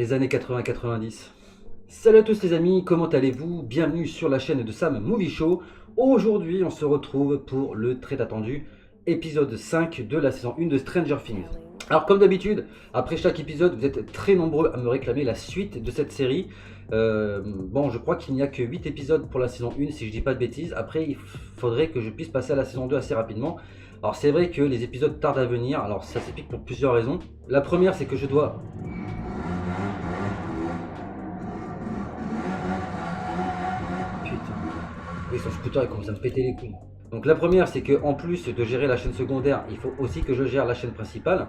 les années 80-90. Salut à tous les amis, comment allez-vous? Bienvenue sur la chaîne de Sam Movie Show. Aujourd'hui, on se retrouve pour le très attendu épisode 5 de la saison 1 de Stranger Things. Alors comme d'habitude, après chaque épisode, vous êtes très nombreux à me réclamer la suite de cette série. Bon, je crois qu'il n'y a que 8 épisodes pour la saison 1, si je dis pas de bêtises. Après, il faudrait que je puisse passer à la saison 2 assez rapidement. Alors c'est vrai que les épisodes tardent à venir, alors ça s'explique pour plusieurs raisons. La première, c'est que je dois... Putain, oui, son scooter il commence à me péter les couilles. Donc la première, c'est que en plus de gérer la chaîne secondaire, il faut aussi que je gère la chaîne principale,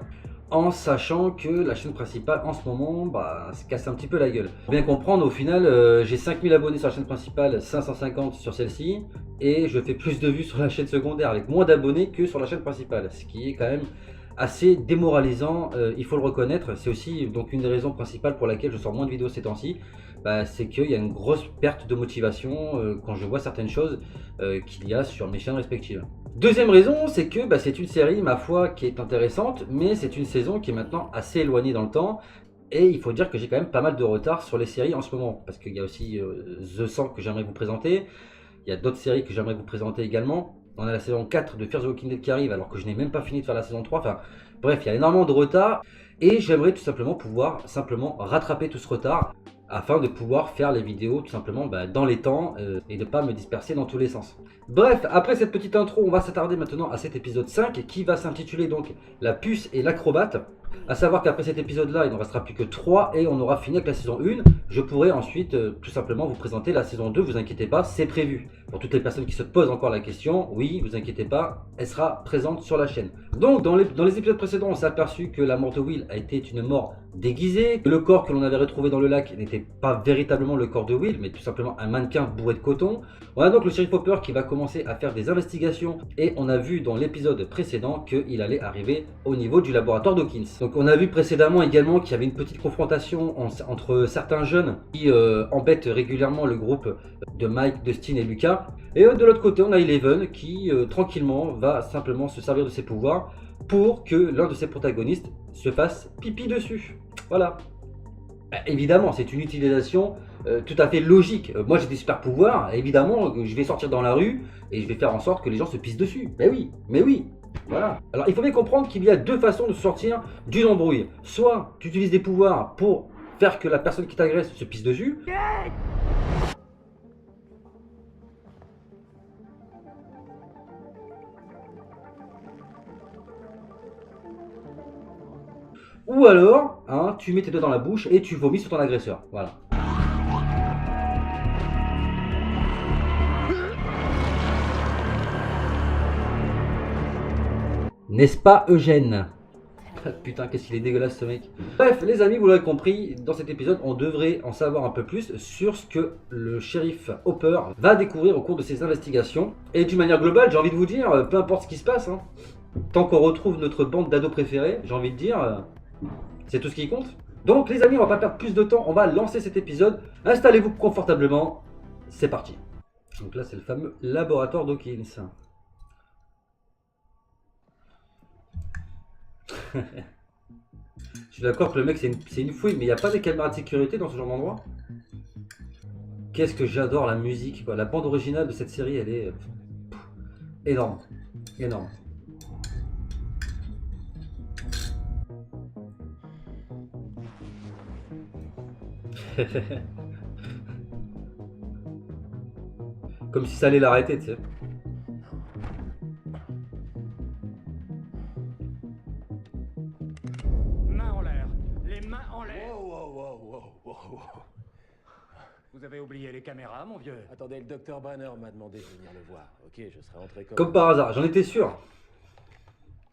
en sachant que la chaîne principale en ce moment se casse un petit peu la gueule. Pour bien comprendre, au final, j'ai 5000 abonnés sur la chaîne principale, 550 sur celle-ci, et je fais plus de vues sur la chaîne secondaire avec moins d'abonnés que sur la chaîne principale, ce qui est quand même assez démoralisant, il faut le reconnaître. C'est aussi donc une des raisons principales pour laquelle je sors moins de vidéos ces temps-ci. C'est qu'il y a une grosse perte de motivation quand je vois certaines choses qu'il y a sur mes chaînes respectives. Deuxième raison, c'est que c'est une série, ma foi, qui est intéressante, mais c'est une saison qui est maintenant assez éloignée dans le temps. Et il faut dire que j'ai quand même pas mal de retard sur les séries en ce moment, parce qu'il y a aussi The 100 que j'aimerais vous présenter, il y a d'autres séries que j'aimerais vous présenter également. On a la saison 4 de Fear the Walking Dead qui arrive alors que je n'ai même pas fini de faire la saison 3. Enfin bref, il y a énormément de retard et j'aimerais tout simplement pouvoir rattraper tout ce retard afin de pouvoir faire les vidéos tout simplement dans les temps et de ne pas me disperser dans tous les sens. Bref, après cette petite intro, on va s'attarder maintenant à cet épisode 5 qui va s'intituler donc La puce et l'acrobate. A savoir qu'après cet épisode là, il ne restera plus que 3 et on aura fini avec la saison 1. Je pourrai ensuite tout simplement vous présenter la saison 2, vous inquiétez pas, c'est prévu. Pour toutes les personnes qui se posent encore la question, oui, vous inquiétez pas, elle sera présente sur la chaîne. Donc dans les épisodes précédents, on s'est aperçu que la mort de Will a été une mort déguisée, que le corps que l'on avait retrouvé dans le lac n'était pas véritablement le corps de Will, mais tout simplement un mannequin bourré de coton. On a donc le shérif Hopper qui va commencer à faire des investigations et on a vu dans l'épisode précédent qu'il allait arriver au niveau du laboratoire Dawkins. Donc on a vu précédemment également qu'il y avait une petite confrontation entre certains jeunes qui embêtent régulièrement le groupe de Mike, Dustin et Lucas. Et de l'autre côté, on a Eleven qui tranquillement va simplement se servir de ses pouvoirs pour que l'un de ses protagonistes se fasse pipi dessus. Voilà. Évidemment, c'est une utilisation tout à fait logique. Moi j'ai des super pouvoirs, évidemment je vais sortir dans la rue et je vais faire en sorte que les gens se pissent dessus. Mais oui, voilà. Alors il faut bien comprendre qu'il y a deux façons de sortir d'une embrouille. Soit tu utilises des pouvoirs pour faire que la personne qui t'agresse se pisse dessus. Ou alors, tu mets tes doigts dans la bouche et tu vomis sur ton agresseur. Voilà. N'est-ce pas Eugène? Putain, qu'est-ce qu'il est dégueulasse ce mec. Bref, les amis, vous l'aurez compris, dans cet épisode, on devrait en savoir un peu plus sur ce que le shérif Hopper va découvrir au cours de ses investigations. Et d'une manière globale, j'ai envie de vous dire, peu importe ce qui se passe, tant qu'on retrouve notre bande d'ados préférés, j'ai envie de dire, c'est tout ce qui compte. Donc les amis, on va pas perdre plus de temps, on va lancer cet épisode. Installez-vous confortablement, c'est parti. Donc là, c'est le fameux laboratoire Dawkins. Je suis d'accord que le mec c'est une fouille, mais il n'y a pas des caméras de sécurité dans ce genre d'endroit. Qu'est-ce que j'adore la musique, quoi. La bande originale de cette série, elle est énorme. Énorme. Comme si ça allait l'arrêter, tu sais. Mains en l'air. Les mains en l'air. Wow. Vous avez oublié les caméras, mon vieux. Attendez, le docteur Banner m'a demandé de venir le voir. Ok, je serai entré Comme par hasard, j'en étais sûr.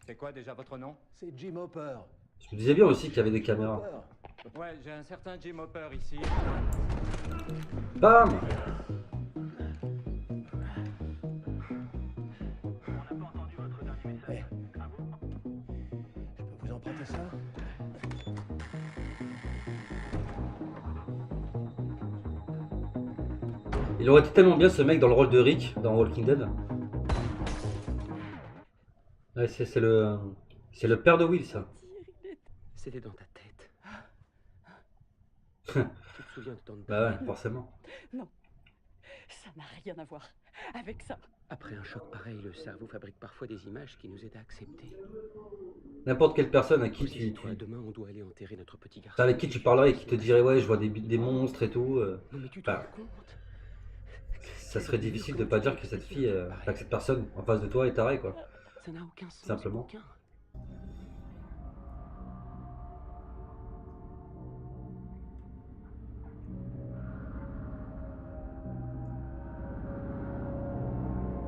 C'est quoi déjà votre nom? C'est Jim Hopper. Je me disais bien aussi qu'il y avait des caméras. Ouais, j'ai un certain Jim Hopper ici. Bam! Hey. Je peux vous emprunter ça? Il aurait été tellement bien ce mec dans le rôle de Rick dans Walking Dead. Ouais, c'est le père de Will, ça. C'était dans ta tête. Tu te souviens de ton Bah ouais, forcément. Non, ça n'a rien à voir avec ça. Après un choc pareil, le cerveau fabrique parfois des images qui nous aident à accepter. N'importe quelle personne à qui Aussi, toi, demain, on doit aller enterrer notre petit garçon. avec qui tu parlerais et qui te dirait ouais, je vois des monstres et tout. Non, mais tu te Enfin, rends compte? ça serait difficile de pas dire que cette fille, enfin, que cette personne en face de toi est tarée, quoi. Ça n'a aucun sens. Simplement. Aucun.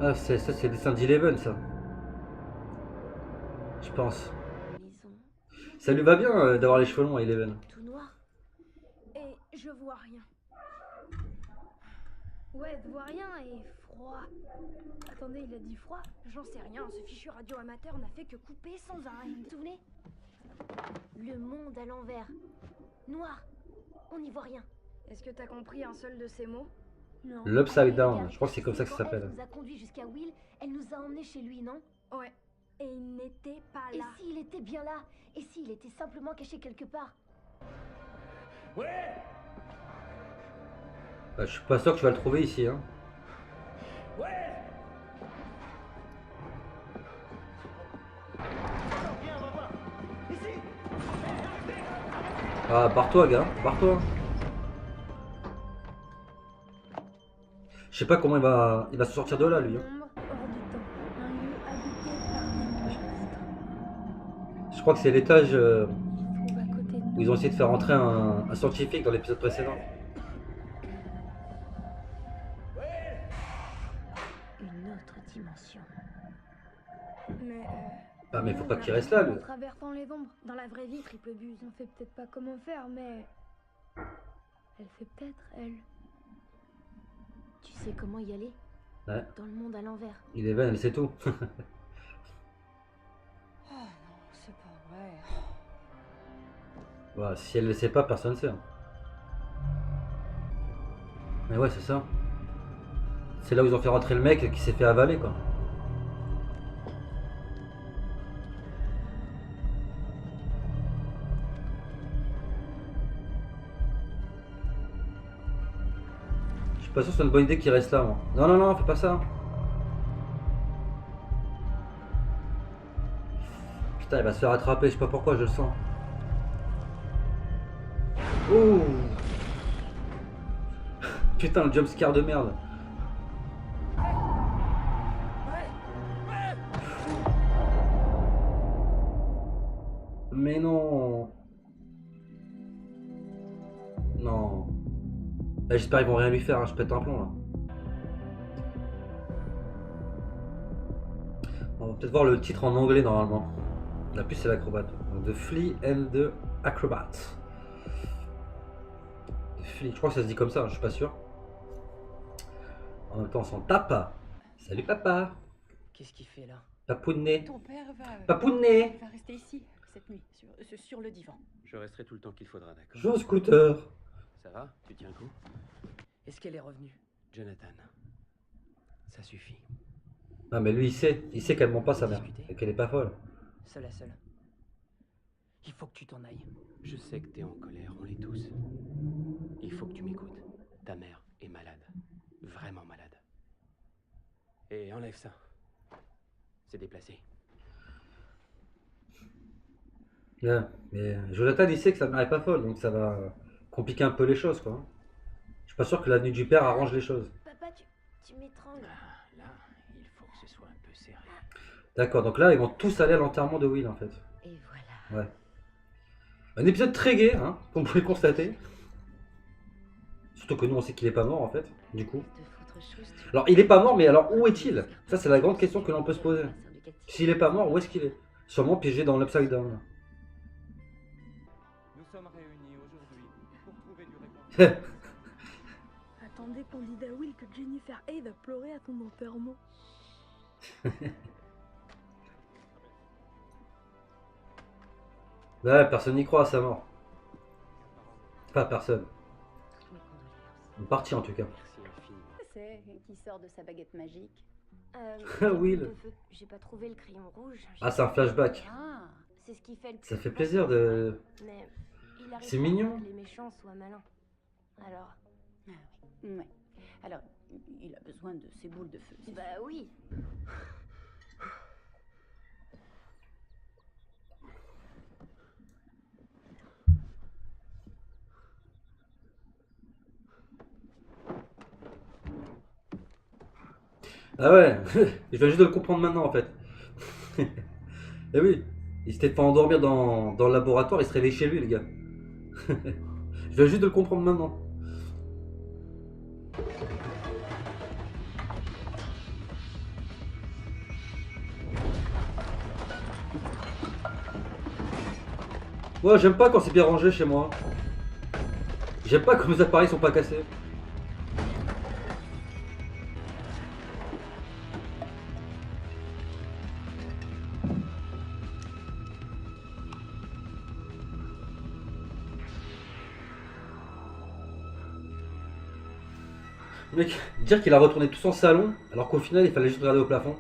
Ah, ça, c'est le dessin d'Eleven, ça. Je pense. Maison, Ça lui va bien d'avoir les cheveux longs à Eleven. tout noir. Et je vois rien. Ouais, je vois rien et froid. Attendez, il a dit froid? J'en sais rien, ce fichu radio amateur n'a fait que couper sans arrêt. Vous vous souvenez? Le monde à l'envers. Noir. On n'y voit rien. Est-ce que t'as compris un seul de ces mots? Non. L'Upside Down, Regarde, je crois que c'est comme ça que ça quand s'appelle. Elle nous a conduits jusqu'à Will, elle nous a emmenés chez lui, non? Ouais. Et il n'était pas Et là. s'il était bien là? Et s'il était simplement caché quelque part? Ouais. Bah, je suis pas sûr que tu vas le trouver ici, hein. Ouais. Viens, on va voir. Ici. Ah, barre-toi, gars, barre-toi. Je sais pas comment il va se sortir de là, lui. Hein. Ombre, hors du temps. Un lieu habité par des monstres. Je crois que c'est l'étage Il se trouve à côté de où nous. ils ont essayé de faire entrer un scientifique dans l'épisode précédent. Une autre dimension. Mais Ah, mais faut pas qu'il reste là, lui. En traversant les ombres, dans la vraie vie, Triple Buse, on sait peut-être pas comment faire, mais elle sait peut-être, elle. Tu sais comment y aller? Ouais. Dans le monde à l'envers. Eleven, elle sait tout. Oh non, c'est pas vrai. Voilà, si elle le sait pas, personne ne sait. Hein. Mais ouais, c'est ça. C'est là où ils ont fait rentrer le mec qui s'est fait avaler, quoi. Je suis pas sûr que c'est une bonne idée qu'il reste là, moi. Non, non, non, fais pas ça. Putain, il va se faire attraper, je sais pas pourquoi, je le sens. Ouh. Putain, le jumpscare de merde. Mais non. Non. Là, j'espère qu'ils vont rien lui faire, hein, je pète un plomb là. On va peut-être voir le titre en anglais normalement. La plus c'est l'acrobate. Donc, The Flea and the Acrobat. The Flea, je crois que ça se dit comme ça, je suis pas sûr. En même temps, on s'en tape. Salut papa. Qu'est-ce qu'il fait là? Papounet. Ton père va... Papounet. va rester ici, cette nuit, sur le divan. Je resterai tout le temps qu'il faudra, d'accord? Joue au scooter. Ça va? Tu tiens le coup? Est-ce qu'elle est revenue? Jonathan. Ça suffit. Non mais lui il sait qu'elle ment pas sa mère. Et qu'elle est pas folle. Seul à seul. Il faut que tu t'en ailles. Je sais que t'es en colère, on l'est tous. Il faut que tu m'écoutes. Ta mère est malade. Vraiment malade. Et enlève ça. C'est déplacé. Ouais, mais Jonathan il sait que sa mère est pas folle, donc ça va compliquer un peu les choses quoi. Je suis pas sûr que l'avenue du père arrange les choses. Papa, tu m'étrangles. Là, il faut que ce soit un peu serré. D'accord, donc là ils vont tous aller à l'enterrement de Will en fait. Et voilà. Ouais. Un épisode très gai, hein, comme vous pouvez le constater. Surtout que nous on sait qu'il est pas mort en fait, du coup. Te foutre chose, tu- Alors il est pas mort, mais alors où est-il? Ça c'est la grande question que l'on peut se poser. S'il est pas mort, où est-ce qu'il est? Sûrement piégé dans l'Upside Down. Nous sommes réunis aujourd'hui pour trouver du réconfort. Attendez qu'on dise à Will que Jennifer Hayes a pleuré à son enterrement. Ouais, personne n'y croit à sa mort. Pas personne. Toutes mes condoléances. Une partie en tout cas. Merci infiniment. C'est qui sort de sa baguette magique. boule Will. de feu. J'ai pas trouvé le crayon rouge. Ah, c'est un flashback. Ah, C'est ce qui fait le Ça plus fait souvent plaisir son de... Mais il arrive C'est pas à mignon. que les méchants soient malins. Alors? Ah oui. Ouais. Alors, il a besoin de ses boules de feu. c'est Bah oui. Ah ouais, je viens juste de le comprendre maintenant en fait. Eh oui, il s'était fait endormir dans le laboratoire, il se réveille chez lui, le gars. Je viens juste de le comprendre maintenant. Ouais, j'aime pas quand c'est bien rangé chez moi. J'aime pas quand mes appareils sont pas cassés. Mec, dire qu'il a retourné tout son salon, alors qu'au final il fallait juste regarder au plafond.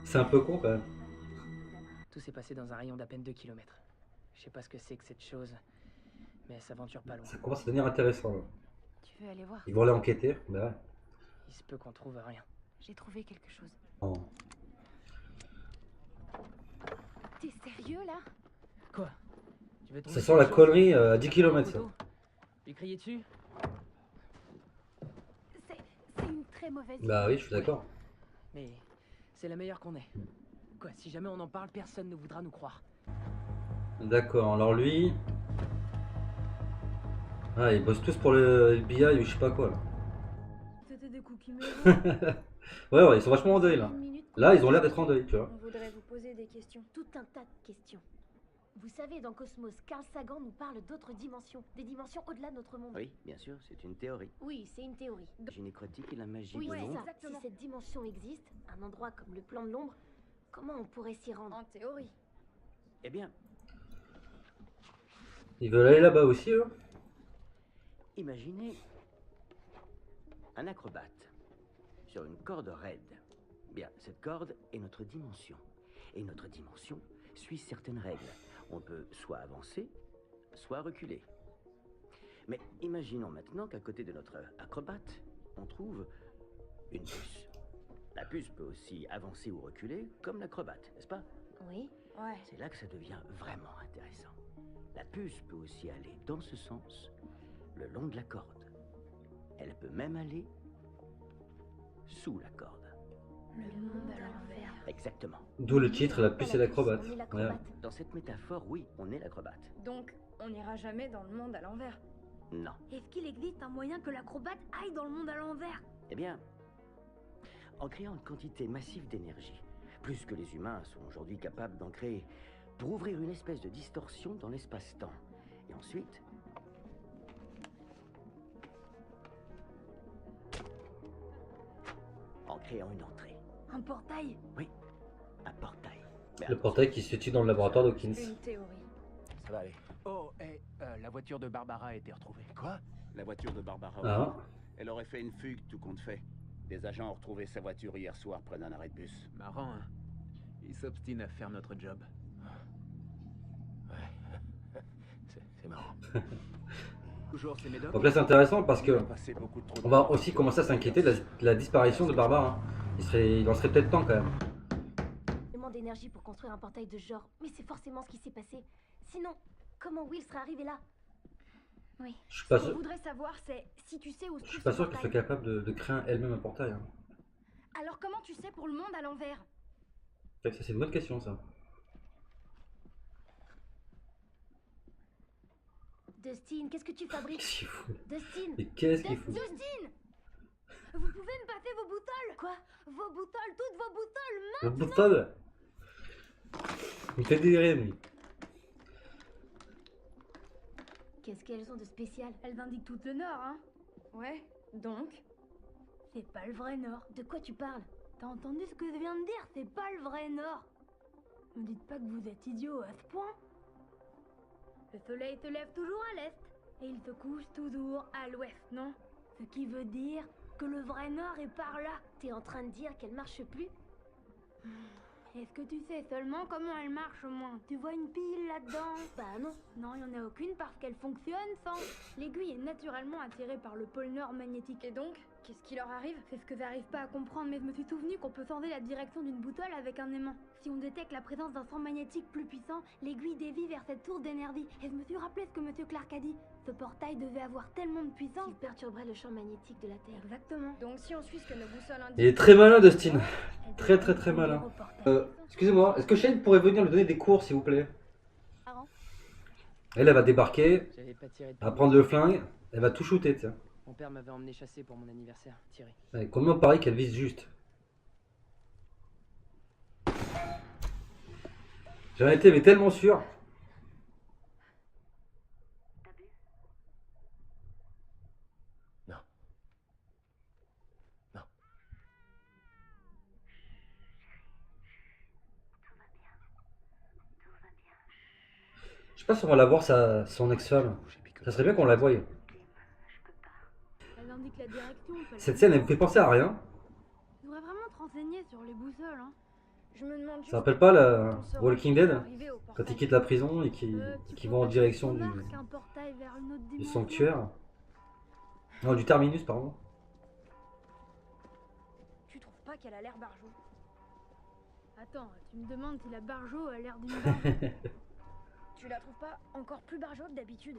C'est un peu con quand même. Tout s'est passé dans un rayon d'à peine 2 kilomètres. Je sais pas ce que c'est que cette chose, mais elle s'aventure pas loin. Ça commence à devenir intéressant là. Tu veux aller voir? Ils vont aller enquêter, bah ouais. Il se peut qu'on trouve rien. J'ai trouvé quelque chose. Oh. T'es sérieux là? Quoi? Tu veux trouver Ça sent la quelque chose? connerie à 10 km ça. Photo? Lui crier dessus? C'est une très mauvaise idée. Bah oui, je suis d'accord. Mais c'est la meilleure qu'on ait. Quoi, si jamais on en parle, personne ne voudra nous croire. D'accord, alors lui... Ah, ils bossent tous pour le FBI ou je sais pas quoi là. C'était des cookies maison. Ouais, ils sont vachement en deuil là. Une minute. Là, ils ont l'air d'être en deuil, tu vois. On voudrait vous poser des questions. Tout un tas de questions. Vous savez, dans Cosmos, Carl Sagan nous parle d'autres dimensions, des dimensions au-delà de notre monde. Oui, bien sûr, c'est une théorie. Oui, c'est une théorie. La gynécrotique et la magie Oui, de c'est l'ombre. ça. Exactement. Si cette dimension existe, un endroit comme le plan de l'ombre, comment on pourrait s'y rendre? En théorie. Eh bien, Ils veulent aller là-bas aussi, eux. imaginez un acrobate sur une corde raide. Bien, cette corde est notre dimension. Et notre dimension suit certaines règles. On peut soit avancer, soit reculer. Mais imaginons maintenant qu'à côté de notre acrobate, on trouve une puce. La puce peut aussi avancer ou reculer comme l'acrobate, n'est-ce pas? Oui. Ouais. C'est là que ça devient vraiment intéressant. La puce peut aussi aller dans ce sens, le long de la corde. Elle peut même aller sous la corde. Le monde à l'envers. Exactement. D'où le titre, la puce et l'acrobate. On est l'acrobate. Ouais. Dans cette métaphore, oui, on est l'acrobate. Donc, on n'ira jamais dans le monde à l'envers. Non. Est-ce qu'il existe un moyen que l'acrobate aille dans le monde à l'envers? Eh bien, en créant une quantité massive d'énergie, plus que les humains sont aujourd'hui capables d'en créer, pour ouvrir une espèce de distorsion dans l'espace-temps. Et ensuite, en créant une entrée. Un portail? Oui, un portail. Mais Le portail qui se situe dans le laboratoire d'Hawkins. Une théorie. ça va aller. Oh, et la voiture de Barbara a été retrouvée. Quoi? La voiture de Barbara. Ah, Elle aurait fait une fugue, tout compte fait. Des agents ont retrouvé sa voiture hier soir près d'un arrêt de bus. Marrant, hein? Ils s'obstinent à faire notre job. Ouais. C'est marrant. Toujours ces médocs? donc là c'est intéressant parce On que a passé beaucoup trop de on va temps. aussi commencer à s'inquiéter de la disparition de Barbara. Il en serait peut-être temps quand même. Tellement d'énergie pour construire un portail de ce genre, mais c'est forcément ce qui s'est passé. Sinon, comment Will serait arrivé là? Oui. Je suis Ce pas qu'on sûr, voudrait savoir, c'est si tu sais où se je suis trouve pas ce sûr qu'elle soit portail. capable de créer elle-même un portail. Hein. Alors comment tu sais pour le monde à l'envers? C'est vrai que ça c'est une bonne question ça. Dustin, qu'est-ce que tu fabriques? Qu'est-ce qu'il fout? Dustin! Mais qu'est-ce qu'il fout? Dustin! Vous pouvez me passer vos boutolles? Quoi? Vos boutolles, toutes vos boutolles, Le bouton. Il me fait délirer lui. Qu'est-ce qu'elles ont de spécial? Elles indiquent tout le nord, hein? Ouais, donc? C'est pas le vrai nord. De quoi tu parles? T'as entendu ce que je viens de dire? C'est pas le vrai nord. Me dites pas que vous êtes idiot à ce point. Le soleil se lève toujours à l'est et il se couche toujours à l'ouest, non? Ce qui veut dire que le vrai nord est par là. T'es en train de dire qu'elle marche plus? Est-ce que tu sais seulement comment elle marche au moins? Tu vois une pile là-dedans? Bah non. Non, il n'y en a aucune parce qu'elle fonctionne sans. L'aiguille est naturellement attirée par le pôle nord magnétique. Et donc, qu'est-ce qui leur arrive? C'est ce que j'arrive pas à comprendre, mais je me suis souvenu qu'on peut changer la direction d'une boussole avec un aimant. Si on détecte la présence d'un champ magnétique plus puissant, l'aiguille dévie vers cette source d'énergie. Et je me suis rappelé ce que Monsieur Clark a dit. Ce portail devait avoir tellement de puissance. Il perturberait le champ magnétique de la Terre. Exactement. Donc si on suit ce que nos boussoles indiquent... Il est très malin, Dustin. Très malin. Excusez-moi, est-ce que Shane pourrait venir lui donner des cours, s'il vous plaît? Elle va débarquer, J'avais pas tiré de elle va prendre le flingue, elle va tout shooter, tiens. Mon père m'avait emmené chasser pour mon anniversaire. Tirer. Ouais, combien on parie qu'elle vise juste? J'en étais mais tellement sûr. Non. Non. Je sais pas si on va la voir, son ex-femme. Ça serait bien qu'on la voie. Elle indique la direction. Cette scène, elle me fait penser à rien. Tu devrais vraiment te renseigner sur les boussoles, hein. Je me demande juste... Ça rappelle pas la quand on saura Walking qu'on va Dead? arriver au Quand portail. il quitte la prison et qui va en direction du Un portail vers une autre dimension. sanctuaire. Non, du terminus, pardon. Tu trouves pas qu'elle a l'air barjot? Attends, tu me demandes si la Barjo a l'air d'une barge? Tu la trouves pas encore plus barjote d'habitude?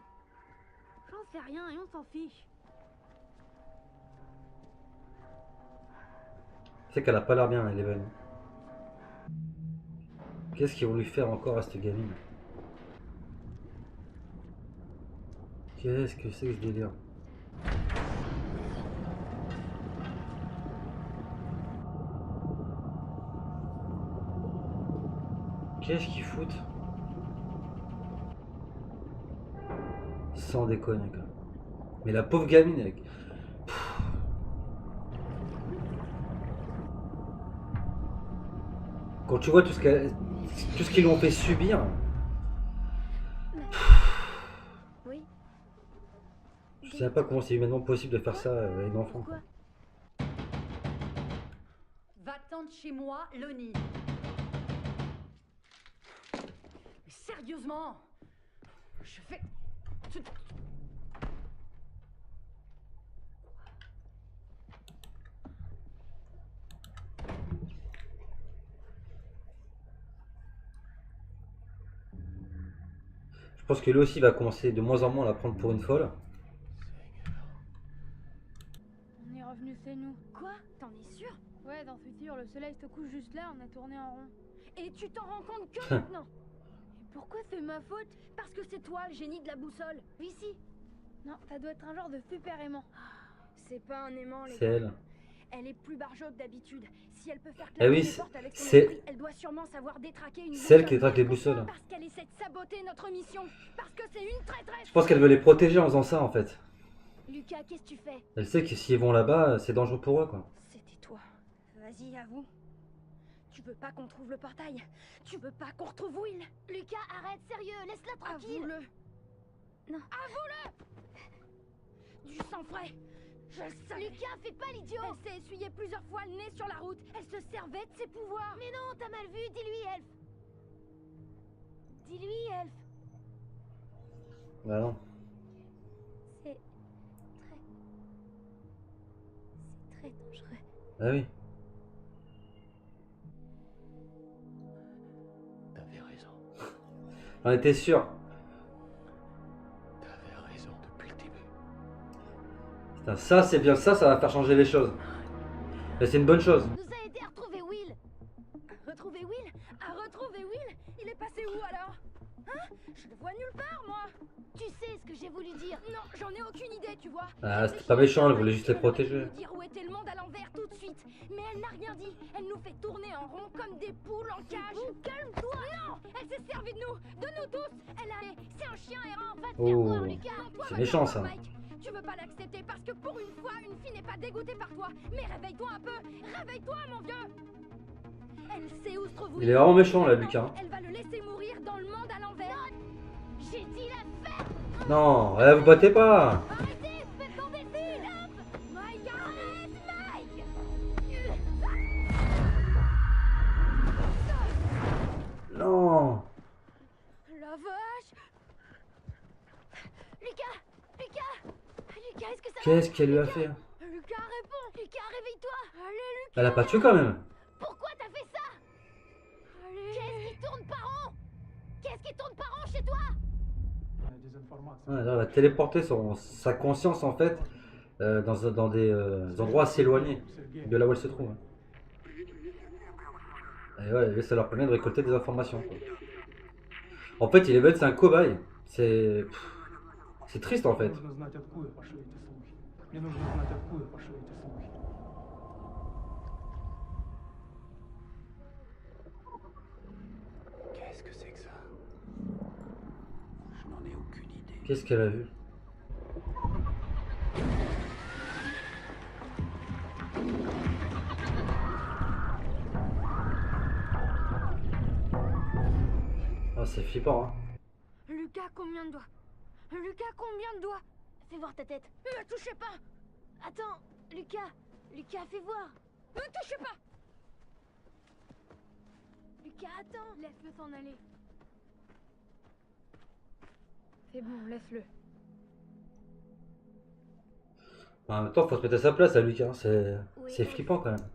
J'en sais rien et on s'en fiche. C'est qu'elle a pas l'air bien, Eleven. Qu'est-ce qu'ils vont lui faire encore à cette gamine? Qu'est-ce que c'est que ce délire? Qu'est-ce qu'ils foutent? Sans déconner, quoi. Mais la pauvre gamine, avec... Quand tu vois tout ce qu'ils lui ont fait subir. Oui. Je sais pas comment c'est humainement possible de faire ça à une enfant. Pourquoi? Va-t'en de chez moi, Lonnie. Mais sérieusement, je fais... Je pense que lui aussi va commencer de moins en moins à la prendre pour une folle. On est revenu chez nous. Quoi? T'en es sûr? Ouais, j'en suis sûr, le soleil se couche juste là, on a tourné en rond. Et tu t'en rends compte que maintenant? Et pourquoi c'est ma faute? Parce que c'est toi le génie de la boussole. Ici. Non, ça doit être un genre de super aimant. C'est pas un aimant, les C'est gars. elle. Elle est plus barjote d'habitude. Si elle peut faire Eh claquer oui, les portes avec son c'est- esprit, elle doit sûrement savoir détraquer une C'est elle boussole. qui détraque les boussoles. Parce qu'elle essaie de saboter notre mission. Parce que c'est une traîtresse. Je pense qu'elle veut les protéger en faisant ça en fait. Lucas, qu'est-ce que tu fais? Elle sait que s'ils vont là-bas, c'est dangereux pour eux quoi. C'était toi. Vas-y, avoue. Tu veux pas qu'on trouve le portail? Tu veux pas qu'on retrouve Will? Lucas, arrête, sérieux, laisse-la tranquille. Avoue-le. Non. Avoue-le. Du sang frais. Je le savais. Lucas, fais pas l'idiot. Elle s'est essuyée plusieurs fois le nez sur la route. Elle se servait de ses pouvoirs. Mais non, t'as mal vu, dis-lui, Elf. Dis-lui, Elf. Bah non. C'est très dangereux. Ah oui. T'avais raison. On était sûr. T'avais raison depuis le début. Putain, ça c'est bien, ça va faire changer les choses. Et c'est une bonne chose. Nous a aidé à retrouver Will. Retrouver Will? À retrouver Will? Il est passé où alors? Hein? Je le vois nulle part, moi. Tu sais ce que j'ai voulu dire. Non, j'en ai aucune idée, tu vois. Ah, c'était pas méchant, elle voulait juste les protéger. Elle aurait pu nous dire où était le monde à l'envers tout de suite. Mais elle n'a rien dit. Elle nous fait tourner en rond comme des poules en cage. Calme-toi. Non, elle s'est servie de nous tous. Elle a... C'est un chien errant. Va te faire Oh. voir, Lucas. Non, toi, C'est va te méchant, faire ça. voir, Mike. Tu veux pas l'accepter parce que pour une fois, une fille n'est pas dégoûtée par toi. Mais réveille-toi un peu. Réveille-toi, mon vieux. Elle sait où se trouve Will. Il est vraiment méchant là, Lucas. Elle va le laisser mourir dans le monde à l'envers. J'ai dit la faire. Non, vous battez pas. Arrêtez, faites tomber Phil. Mike, arrête, Mike. Qu'est-ce qu'elle lui a fait? Lucas, réponds. Lucas, réveille-toi. Allez, Lucas. Elle a pas tué quand même. Pourquoi t'as fait ça? Allez. Qu'est-ce qui tourne par an? Qu'est-ce qui tourne par an chez toi? Ouais, là, elle va téléporter sa conscience en fait dans des endroits assez éloignés de là où elle se trouve. Et ouais, ça leur permet de récolter des informations, quoi. En fait, Eleven, c'est un cobaye. C'est triste en fait. Qu'est-ce que c'est que ça? Je n'en ai aucune idée. Qu'est-ce qu'elle a vu? Ah, c'est flippant, hein. Lucas, combien de doigts? Lucas, combien de doigts? Fais voir ta tête. Ne me touchez pas. Attends, Lucas. Lucas, fais voir. Ne me touchez pas. Lucas, attends. Laisse-le s'en aller. C'est bon, laisse-le. En même temps, faut se mettre à sa place à Lucas, hein. C'est flippant quand même.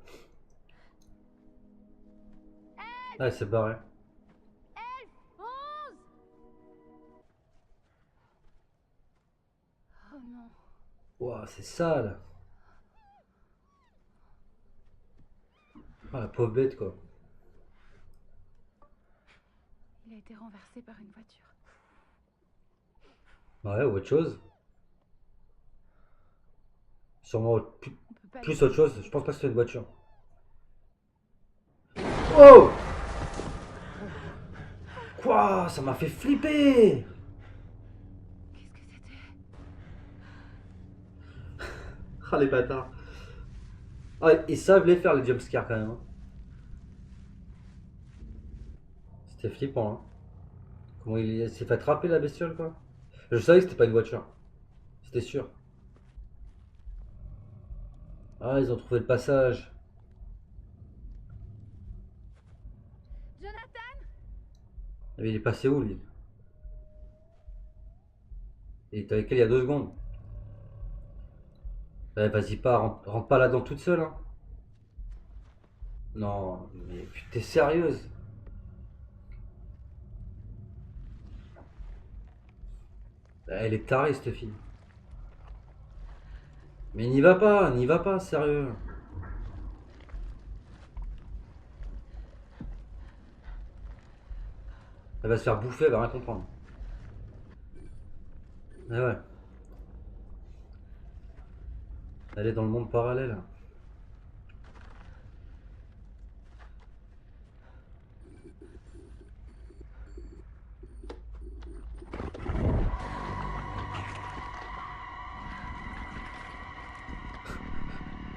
Ah, elle s'est barrée. Oh non. Ouah, c'est sale. Ah, la pauvre bête, quoi. Il a été renversé par une voiture. Ouais, ou autre chose. Sûrement plus Pas autre chose. Je pense pas que c'est une voiture. Oh! Quoi? Ça m'a fait flipper! Qu'est-ce que c'était? Ah, les bâtards. Ah, ils savent les faire, les jumpscares, quand même, hein. C'était flippant, hein. Comment il s'est fait attraper, la bestiole, quoi. Je savais que c'était pas une voiture. C'était sûr. Ah, ils ont trouvé le passage. Jonathan? Mais il est passé où, lui? Il était avec elle il y a 2 secondes. Ouais, vas-y, pas, rentre pas là-dedans toute seule, hein. Non, mais t'es sérieuse? Elle est tarée, cette fille. Mais n'y va pas, sérieux. Elle va se faire bouffer, elle va rien comprendre. Ah ouais. Elle est dans le monde parallèle.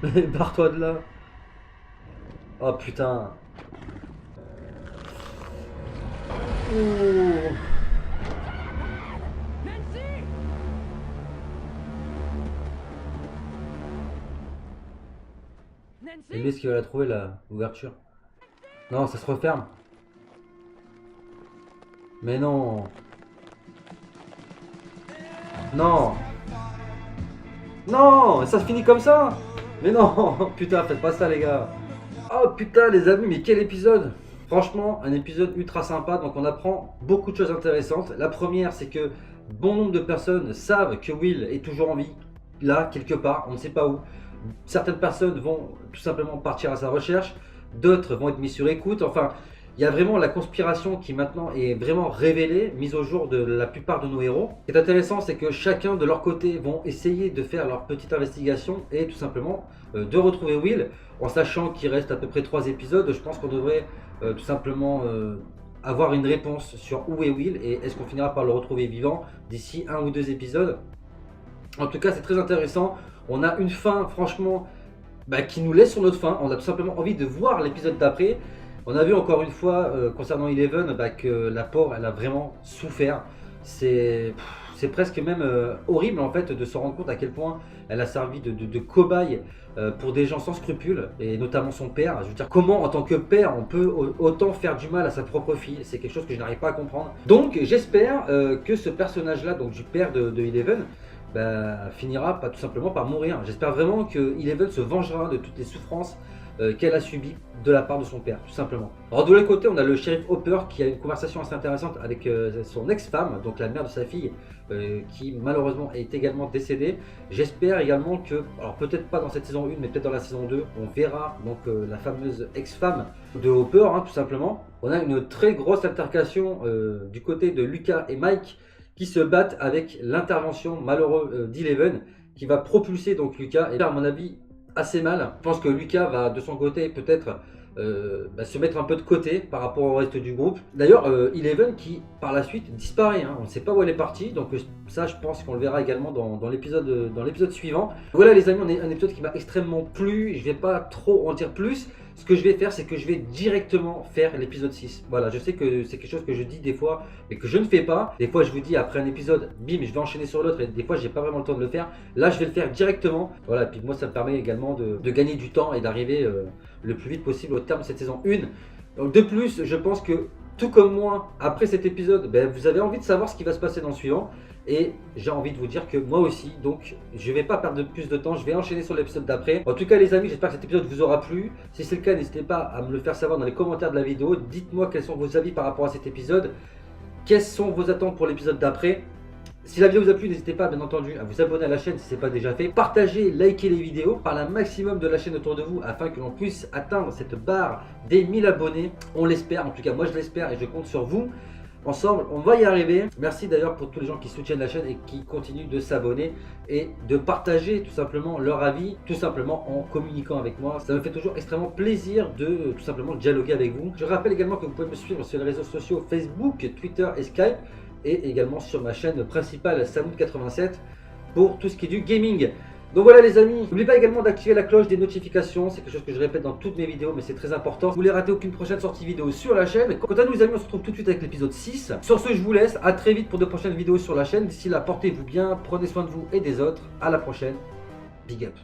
Mais barre-toi de là. Oh putain. Ouh. Et lui, est-ce qu'il va la trouver, l'ouverture? Non, ça se referme. Mais non. Non. Non, ça se finit comme ça. Mais non, putain, faites pas ça les gars. Oh putain les amis, mais quel épisode. Franchement, un épisode ultra sympa, donc on apprend beaucoup de choses intéressantes. La première, c'est que bon nombre de personnes savent que Will est toujours en vie, là, quelque part, on ne sait pas où. Certaines personnes vont tout simplement partir à sa recherche, d'autres vont être mis sur écoute, enfin, il y a vraiment la conspiration qui maintenant est vraiment révélée, mise au jour de la plupart de nos héros. Ce qui est intéressant, c'est que chacun de leur côté vont essayer de faire leur petite investigation et tout simplement de retrouver Will, en sachant qu'il reste à peu près 3 épisodes. Je pense qu'on devrait tout simplement avoir une réponse sur où est Will et est-ce qu'on finira par le retrouver vivant d'ici 1 ou 2 épisodes. En tout cas, c'est très intéressant. On a une fin, franchement, qui nous laisse sur notre faim. On a tout simplement envie de voir l'épisode d'après. On a vu encore une fois, concernant Eleven, que la pauvre, elle a vraiment souffert. C'est presque même horrible en fait de se rendre compte à quel point elle a servi de cobaye pour des gens sans scrupules, et notamment son père. Je veux dire, comment en tant que père on peut autant faire du mal à sa propre fille? C'est quelque chose que je n'arrive pas à comprendre. Donc j'espère que ce personnage là, donc du père de Eleven, finira tout simplement par mourir. J'espère vraiment que Eleven se vengera de toutes les souffrances qu'elle a subies de la part de son père, tout simplement. Alors de l'autre côté, on a le shérif Hopper qui a une conversation assez intéressante avec son ex-femme, donc la mère de sa fille, qui malheureusement est également décédée. J'espère également que, alors peut-être pas dans cette saison 1, mais peut-être dans la saison 2, on verra donc la fameuse ex-femme de Hopper, hein, tout simplement. On a une très grosse altercation du côté de Lucas et Mike qui se battent avec l'intervention malheureuse d'Eleven qui va propulser donc Lucas et à mon avis assez mal. Je pense que Lucas va de son côté peut-être se mettre un peu de côté par rapport au reste du groupe. D'ailleurs Eleven qui par la suite disparaît, hein. On ne sait pas où elle est partie, donc ça je pense qu'on le verra également dans l'épisode suivant. Voilà les amis, on est un épisode qui m'a extrêmement plu, je ne vais pas trop en dire plus. Ce que je vais faire, c'est que je vais directement faire l'épisode 6. Voilà, je sais que c'est quelque chose que je dis des fois, mais que je ne fais pas. Des fois, je vous dis après un épisode, bim, je vais enchaîner sur l'autre, et des fois, j'ai pas vraiment le temps de le faire. Là, je vais le faire directement. Voilà, et puis moi, ça me permet également de gagner du temps et d'arriver le plus vite possible au terme de cette saison 1. Donc, de plus, je pense que tout comme moi, après cet épisode, vous avez envie de savoir ce qui va se passer dans le suivant. Et j'ai envie de vous dire que moi aussi, donc je vais pas perdre plus de temps, je vais enchaîner sur l'épisode d'après. En tout cas les amis, j'espère que cet épisode vous aura plu. Si c'est le cas, n'hésitez pas à me le faire savoir dans les commentaires de la vidéo. Dites-moi quels sont vos avis par rapport à cet épisode. Quelles sont vos attentes pour l'épisode d'après. Si la vidéo vous a plu, n'hésitez pas bien entendu à vous abonner à la chaîne si ce n'est pas déjà fait. Partagez, likez les vidéos, parlez un maximum de la chaîne autour de vous afin que l'on puisse atteindre cette barre des 1000 abonnés. On l'espère, en tout cas moi je l'espère et je compte sur vous. Ensemble, on va y arriver. Merci d'ailleurs pour tous les gens qui soutiennent la chaîne et qui continuent de s'abonner et de partager tout simplement leur avis, tout simplement en communiquant avec moi. Ça me fait toujours extrêmement plaisir de tout simplement dialoguer avec vous. Je rappelle également que vous pouvez me suivre sur les réseaux sociaux Facebook, Twitter et Skype et également sur ma chaîne principale Samoud87 pour tout ce qui est du gaming. Donc voilà les amis, n'oubliez pas également d'activer la cloche des notifications, c'est quelque chose que je répète dans toutes mes vidéos mais c'est très important. Vous voulez rater aucune prochaine sortie vidéo sur la chaîne. Quant à nous les amis, on se retrouve tout de suite avec l'épisode 6. Sur ce je vous laisse, à très vite pour de prochaines vidéos sur la chaîne. D'ici là, portez-vous bien, prenez soin de vous et des autres. À la prochaine, big up.